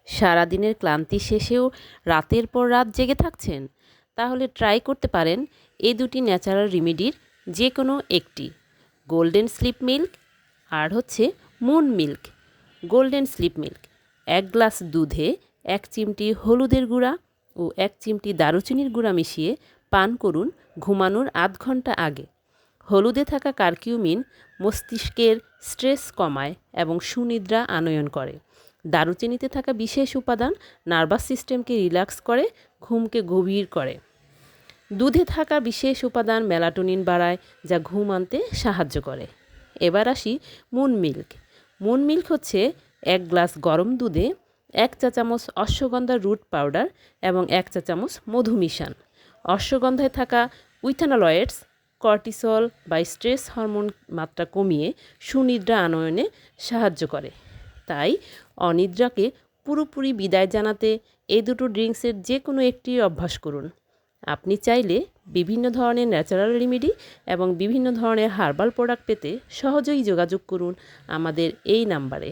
সারাদিনের ক্লান্তি শেষেও রাতের পর রাত জেগে থাকছেন? তাহলে ট্রাই করতে পারেন এই দুটি ন্যাচারাল রেমেডির যে কোনো একটি, গোল্ডেন স্লিপ মিল্ক আর হচ্ছে moon milk. Golden sleep milk 1 glass দুধে 1 চিমটি হলুদের গুঁড়া ও 1 চিমটি দারুচিনির গুঁড়া মিশিয়ে পান করুন ঘুমানোর আধ ঘন্টা আগে। হলুদে থাকা কারকিউমিন মস্তিষ্কের স্ট্রেস কমায় এবং সুনিদ্রা আনয়ন করে। দারুচিনিতে থাকা বিশেষ উপাদান নার্ভাস সিস্টেমকে রিল্যাক্স করে, ঘুমকে গভীর করে। দুধে থাকা বিশেষ উপাদান মেলাটোনিন বাড়ায়, যা ঘুম আনতে সাহায্য করে। এবার আসি মুন মিল্ক। মুন মিল্ক হচ্ছে 1 গ্লাস গরম দুধে 1 চা চামচ অশ্বগন্ধার রুট পাউডার এবং 1 চা চামচ মধু মিশান। অশ্বগন্ধায় থাকা উইথানলয়েডস কর্টিসল বা স্ট্রেস হরমোন মাত্রা কমিয়ে সুনিদ্রা আনয়নে সাহায্য করে। তাই অনিদ্রাকে পুরোপুরি বিদায় জানাতে এই দুটো ড্রিঙ্কসের যে কোনো একটি অভ্যাস করুন। আপনি চাইলে বিভিন্ন ধরনের ন্যাচারাল রেমেডি এবং বিভিন্ন ধরনের হার্বাল প্রোডাক্ট পেতে সহজেই যোগাযোগ করুন আমাদের এই নাম্বারে।